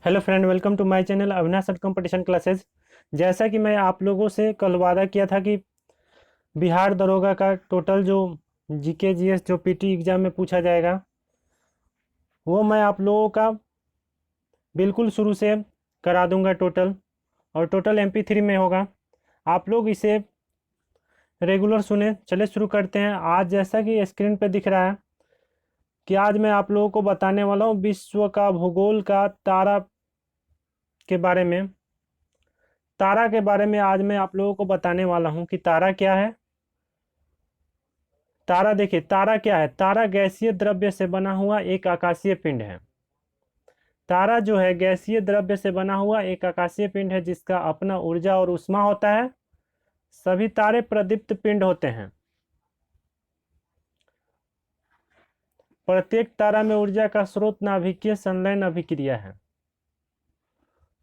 Hello friend, welcome to my channel Avinash sir competition classes. जैसा कि मैं आप लोगों से कल वादा किया था कि बिहार दरोगा का टोटल जो जीके जीएस जो पीटी एग्जाम में पूछा जाएगा वो मैं आप लोगों का बिल्कुल शुरू से करा दूंगा टोटल। और टोटल MP3 में होगा। आप लोग इसे रेगुलर सुने। चले शुरू करते हैं। आज जैसा कि स्क्रीन पे दिख रहा है कि आज मैं आप लोगों को बताने वाला हूँ विश्व का भूगोल का तारा के बारे में। तारा के बारे में आज मैं आप लोगों को बताने वाला हूं कि तारा क्या है। तारा देखिए, तारा क्या है। तारा गैसीय द्रव्य से बना हुआ एक आकाशीय पिंड है। तारा जो है गैसीय द्रव्य से बना हुआ एक आकाशीय पिंड है जिसका अपना ऊर्जा और ऊष्मा होता है। सभी तारे प्रदीप्त पिंड होते हैं। प्रत्येक तारा में ऊर्जा का स्रोत नाभिकीय संलयन अभिक्रिया है।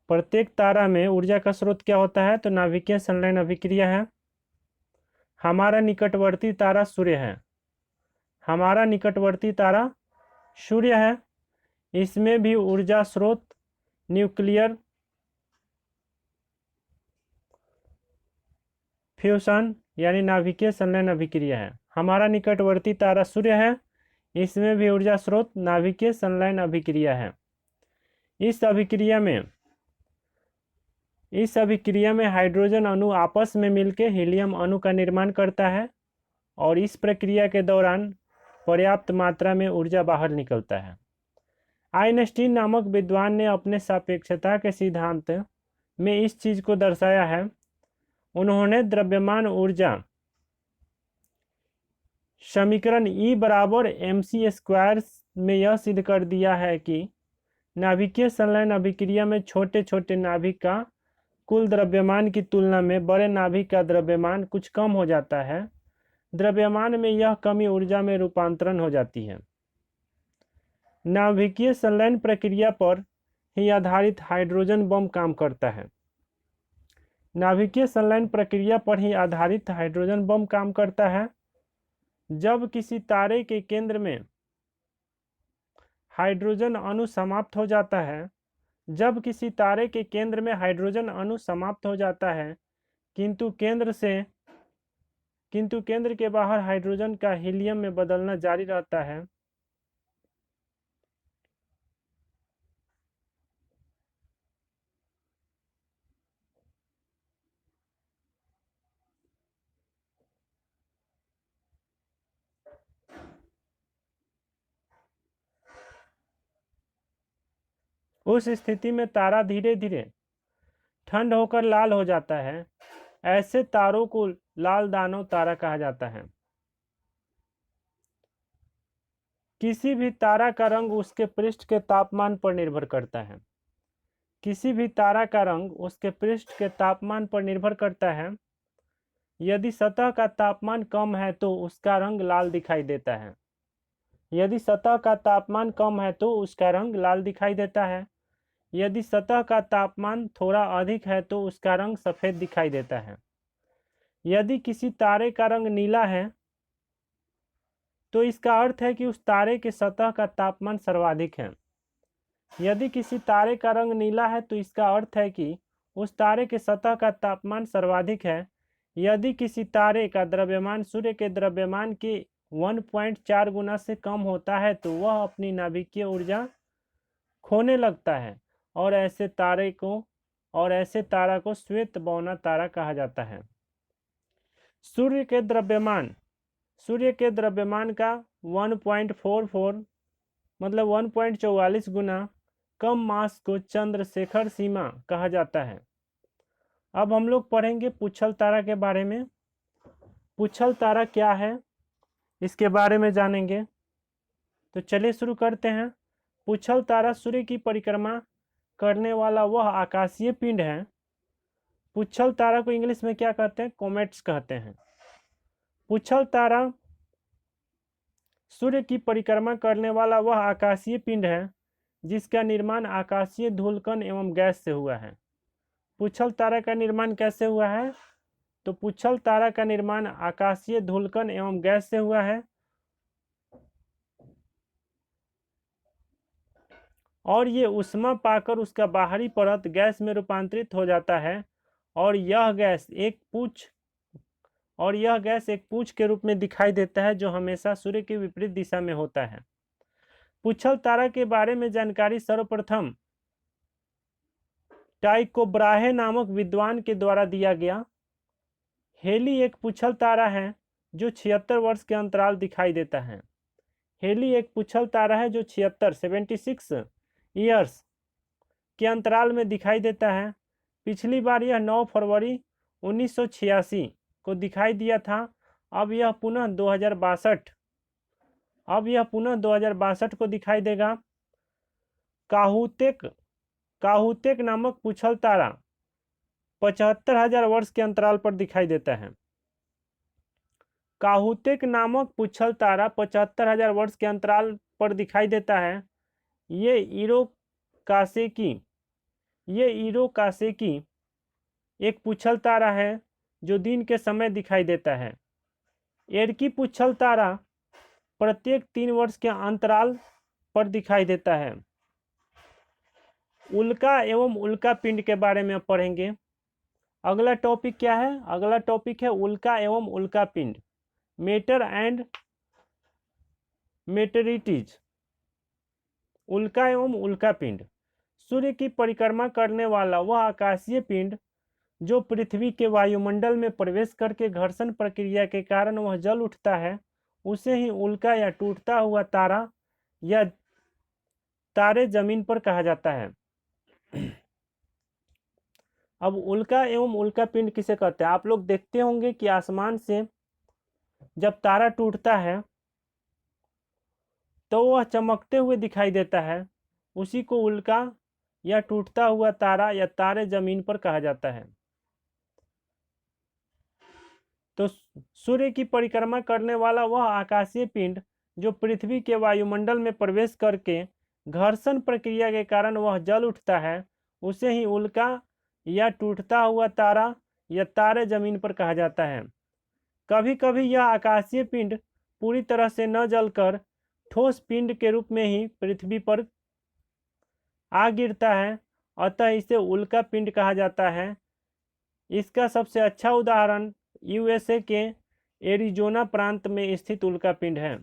प्रत्येक तारा में ऊर्जा का स्रोत क्या होता है? तो नाभिकीय संलयन अभिक्रिया है। हमारा निकटवर्ती तारा सूर्य है। हमारा निकटवर्ती तारा सूर्य है। इसमें भी ऊर्जा स्रोत न्यूक्लियर फ्यूशन यानी नाभिकीय संलयन अभिक्रिया है। हमारा निकटवर्ती तारा सूर्य है। इसमें भी ऊर्जा स्रोत नाभिकीय संलयन अभिक्रिया है। इस अभिक्रिया में हाइड्रोजन अणु आपस में मिलकर हीलियम अणु का निर्माण करता है और इस प्रक्रिया के दौरान पर्याप्त मात्रा में ऊर्जा बाहर निकलता है। आइंस्टीन नामक विद्वान ने अपने सापेक्षता के सिद्धांत में इस चीज को दर्शाया है। उन्होंने द्रव्यमान ऊर्जा समीकरण E बराबर mc² में यह सिद्ध कर दिया है कि नाभिकीय संलयन अभिक्रिया में छोटे छोटे नाभिक का कुल द्रव्यमान की तुलना में बड़े नाभिक का द्रव्यमान कुछ कम हो जाता है। द्रव्यमान में यह कमी ऊर्जा में रूपांतरण हो जाती है। नाभिकीय संलयन प्रक्रिया पर ही आधारित हाइड्रोजन बम काम करता है। नाभिकीय संलयन प्रक्रिया पर ही आधारित हाइड्रोजन बम काम करता है। जब किसी तारे के केंद्र में हाइड्रोजन अणु समाप्त हो जाता है जब किसी तारे के केंद्र में हाइड्रोजन अणु समाप्त हो जाता है किंतु केंद्र के बाहर हाइड्रोजन का हीलियम में बदलना जारी रहता है, उस स्थिति में तारा धीरे धीरे ठंड होकर लाल हो जाता है। ऐसे तारों को लाल दानव तारा कहा जाता है। किसी भी तारा का रंग उसके पृष्ठ के तापमान पर निर्भर करता है। किसी भी तारा का रंग उसके पृष्ठ के तापमान पर निर्भर करता है। यदि सतह का तापमान कम है तो उसका रंग लाल दिखाई देता है। यदि सतह का तापमान कम है तो उसका रंग लाल दिखाई देता है। यदि सतह का तापमान थोड़ा अधिक है तो उसका रंग सफेद दिखाई देता है। यदि किसी तारे का रंग नीला है तो इसका अर्थ है कि उस तारे के सतह का तापमान सर्वाधिक है। यदि किसी तारे का रंग नीला है तो इसका अर्थ है कि उस तारे के सतह का तापमान सर्वाधिक है। यदि किसी तारे का द्रव्यमान सूर्य के द्रव्यमान के 1.4 गुना से कम होता है तो वह अपनी नाभिकीय ऊर्जा खोने लगता है और ऐसे तारा को श्वेत बौना तारा कहा जाता है। सूर्य के द्रव्यमान का 1.44 मतलब 1.44 गुना कम मास को चंद्रशेखर सीमा कहा जाता है। अब हम लोग पढ़ेंगे पुच्छल तारा के बारे में। पुच्छल तारा क्या है इसके बारे में जानेंगे। तो चलिए शुरू करते हैं। पुच्छल तारा सूर्य की परिक्रमा करने वाला वह आकाशीय पिंड है। पुच्छल तारा को इंग्लिश में क्या कहते हैं? कॉमेट्स कहते हैं। पुच्छल तारा सूर्य की परिक्रमा करने वाला वह आकाशीय पिंड है जिसका निर्माण आकाशीय धूलकण एवं गैस से हुआ है। पुच्छल तारा का निर्माण कैसे हुआ है? तो पुच्छल तारा का निर्माण आकाशीय धूलकण एवं गैस से हुआ है। और ये ऊष्मा पाकर उसका बाहरी परत गैस में रूपांतरित हो जाता है और यह गैस एक पूंछ के रूप में दिखाई देता है जो हमेशा सूर्य के विपरीत दिशा में होता है। पुच्छल तारा के बारे में जानकारी सर्वप्रथम टाइको ब्राहे नामक विद्वान के द्वारा दिया गया। हेली एक पुच्छल तारा है जो 76 वर्ष के अंतराल दिखाई देता है। हेली एक पुच्छल तारा है जो 76 ईयर्स के अंतराल में दिखाई देता है। पिछली बार यह 9 फरवरी 1986 को दिखाई दिया था। अब यह पुनः 2062 को दिखाई देगा। काहुतेक नामक पुच्छल तारा 75,000 वर्ष के अंतराल पर दिखाई देता है। काहुतेक नामक पुच्छल तारा 75,000 वर्ष के अंतराल पर दिखाई देता है। ये इरोकासेकी एक पुच्छल तारा है जो दिन के समय दिखाई देता है। एरकी पुच्छल तारा प्रत्येक 3 वर्ष के अंतराल पर दिखाई देता है। उल्का एवं उल्का पिंड के बारे में पढ़ेंगे। अगला टॉपिक क्या है? अगला टॉपिक है उल्का एवं उल्का पिंड, मेटर एंड मेटेरिटीज। उल्का एवं उल्का पिंड। सूर्य की परिक्रमा करने वाला वह आकाशीय पिंड जो पृथ्वी के वायुमंडल में प्रवेश करके घर्षण प्रक्रिया के कारण वह जल उठता है, उसे ही उल्का या टूटता हुआ तारा या तारे जमीन पर कहा जाता है। अब उल्का एवं उल्का पिंड किसे कहते हैं? आप लोग देखते होंगे कि आसमान से जब तारा टूटता है तो वह चमकते हुए दिखाई देता है, उसी को उल्का या टूटता हुआ तारा या तारे जमीन पर कहा जाता है। तो सूर्य की परिक्रमा करने वाला वह आकाशीय पिंड जो पृथ्वी के वायुमंडल में प्रवेश करके घर्षण प्रक्रिया के कारण वह जल उठता है, उसे ही उल्का या टूटता हुआ तारा या तारे जमीन पर कहा जाता है। कभी कभी यह आकाशीय पिंड पूरी तरह से न जलकर ठोस पिंड के रूप में ही पृथ्वी पर आ गिरता है, अतः इसे उल्का पिंड कहा जाता है। इसका सबसे अच्छा उदाहरण यूएसए के एरिजोना प्रांत में स्थित उल्का पिंड है।